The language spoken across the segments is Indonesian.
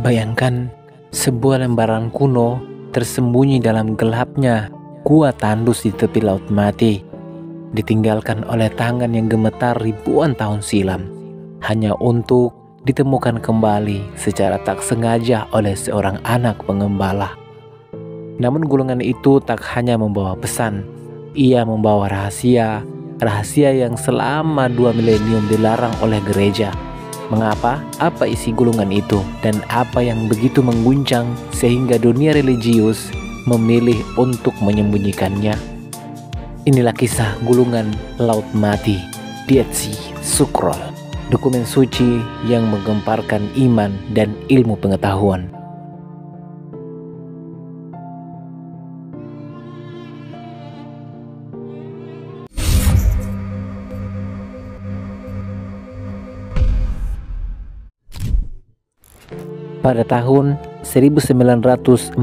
Bayangkan sebuah lembaran kuno tersembunyi dalam gelapnya gua tandus di tepi laut mati, ditinggalkan oleh tangan yang gemetar ribuan tahun silam, hanya untuk ditemukan kembali secara tak sengaja oleh seorang anak pengembala. Namun gulungan itu tak hanya membawa pesan, ia membawa rahasia yang selama 2 milenium dilarang oleh gereja. Mengapa? Apa isi gulungan itu? Dan apa yang begitu mengguncang sehingga dunia religius memilih untuk menyembunyikannya? Inilah kisah gulungan laut mati, Dead Sea Scroll, dokumen suci yang menggemparkan iman dan ilmu pengetahuan. Pada tahun 1947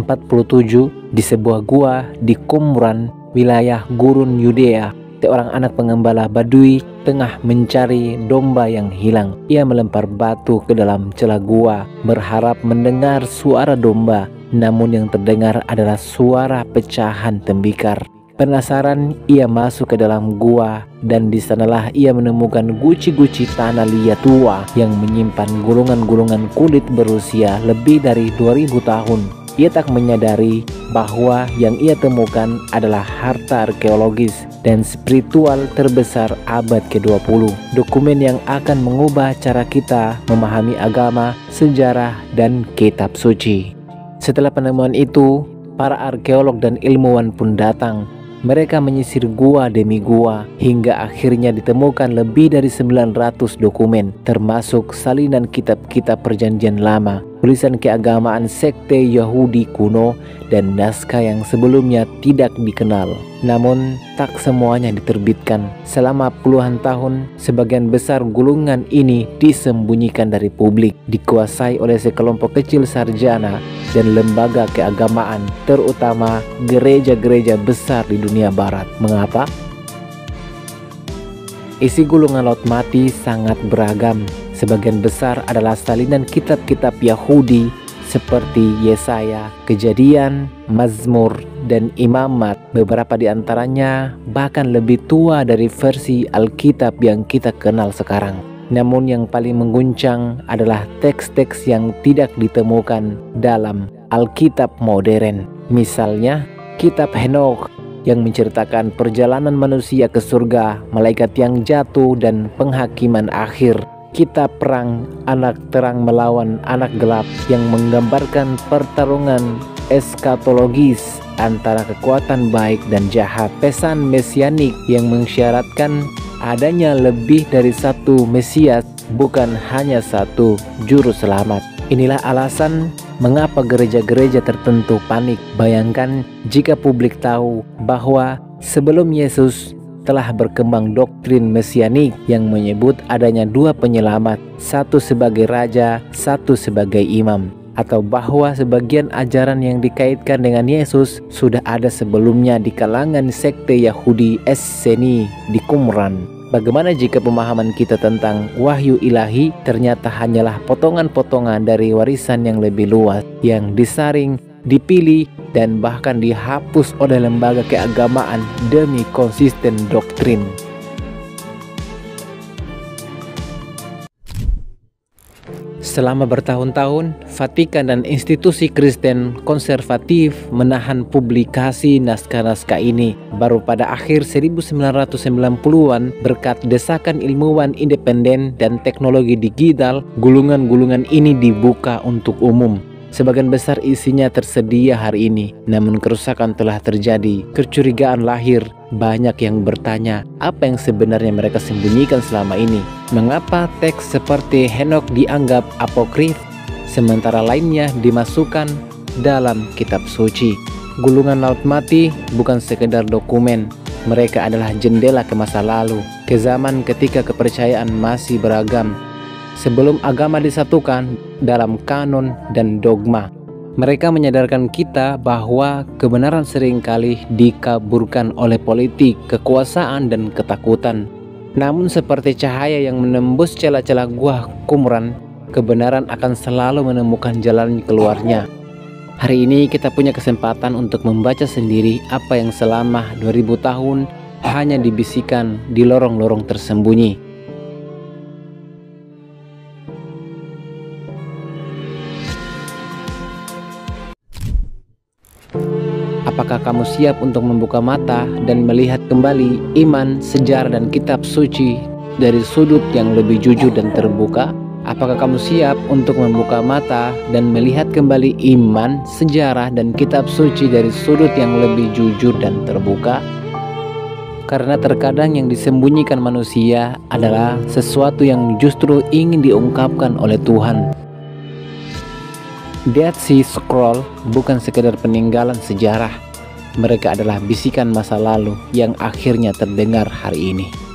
di sebuah gua di Qumran, wilayah Gurun Yudea, seorang anak pengembala Badui tengah mencari domba yang hilang. Ia melempar batu ke dalam celah gua berharap mendengar suara domba, namun yang terdengar adalah suara pecahan tembikar. Penasaran, ia masuk ke dalam gua dan di sanalah ia menemukan guci-guci tanah liat tua yang menyimpan gulungan-gulungan kulit berusia lebih dari 2000 tahun. Ia tak menyadari bahwa yang ia temukan adalah harta arkeologis dan spiritual terbesar abad ke-20. Dokumen yang akan mengubah cara kita memahami agama, sejarah, dan kitab suci. Setelah penemuan itu, para arkeolog dan ilmuwan pun datang. Mereka menyisir gua demi gua hingga akhirnya ditemukan lebih dari 900 dokumen, termasuk salinan kitab-kitab perjanjian lama, tulisan keagamaan sekte Yahudi kuno, dan naskah yang sebelumnya tidak dikenal. Namun tak semuanya diterbitkan. Selama puluhan tahun, sebagian besar gulungan ini disembunyikan dari publik, dikuasai oleh sekelompok kecil sarjana dan lembaga keagamaan, terutama gereja-gereja besar di dunia barat. Mengapa? Isi gulungan laut mati sangat beragam. Sebagian besar adalah salinan kitab-kitab Yahudi seperti Yesaya, Kejadian, Mazmur, dan Imamat. Beberapa di antaranya bahkan lebih tua dari versi Alkitab yang kita kenal sekarang. Namun yang paling mengguncang adalah teks-teks yang tidak ditemukan dalam Alkitab modern. Misalnya, kitab Henokh yang menceritakan perjalanan manusia ke surga, malaikat yang jatuh, dan penghakiman akhir. Kitab perang anak terang melawan anak gelap yang menggambarkan pertarungan eskatologis antara kekuatan baik dan jahat. Pesan mesianik yang mensyaratkan adanya lebih dari satu Mesias, bukan hanya satu juru selamat. Inilah alasan mengapa gereja-gereja tertentu panik. Bayangkan jika publik tahu bahwa sebelum Yesus telah berkembang doktrin mesianik yang menyebut adanya dua penyelamat, satu sebagai raja, satu sebagai imam, atau bahwa sebagian ajaran yang dikaitkan dengan Yesus sudah ada sebelumnya di kalangan sekte Yahudi Esseni di Qumran. Bagaimana jika pemahaman kita tentang wahyu ilahi ternyata hanyalah potongan-potongan dari warisan yang lebih luas, yang disaring, dipilih, dan bahkan dihapus oleh lembaga keagamaan demi konsisten doktrin? Selama bertahun-tahun, Vatikan dan institusi Kristen konservatif menahan publikasi naskah-naskah ini. Baru pada akhir 1990-an, berkat desakan ilmuwan independen dan teknologi digital, gulungan-gulungan ini dibuka untuk umum. Sebagian besar isinya tersedia hari ini, namun kerusakan telah terjadi. Kecurigaan lahir, banyak yang bertanya apa yang sebenarnya mereka sembunyikan selama ini. Mengapa teks seperti Henokh dianggap apokrif, sementara lainnya dimasukkan dalam kitab suci? Gulungan laut mati bukan sekedar dokumen, mereka adalah jendela ke masa lalu, ke zaman ketika kepercayaan masih beragam, sebelum agama disatukan dalam kanon dan dogma. Mereka menyadarkan kita bahwa kebenaran seringkali dikaburkan oleh politik, kekuasaan, dan ketakutan. Namun seperti cahaya yang menembus celah-celah gua Qumran, kebenaran akan selalu menemukan jalan keluarnya. Hari ini kita punya kesempatan untuk membaca sendiri apa yang selama 2000 tahun hanya dibisikkan di lorong-lorong tersembunyi. Apakah kamu siap untuk membuka mata dan melihat kembali iman, sejarah, dan kitab suci dari sudut yang lebih jujur dan terbuka? Apakah kamu siap untuk membuka mata dan melihat kembali iman, sejarah, dan kitab suci dari sudut yang lebih jujur dan terbuka? Karena terkadang yang disembunyikan manusia adalah sesuatu yang justru ingin diungkapkan oleh Tuhan. Dead Sea Scroll bukan sekedar peninggalan sejarah. Mereka adalah bisikan masa lalu yang akhirnya terdengar hari ini.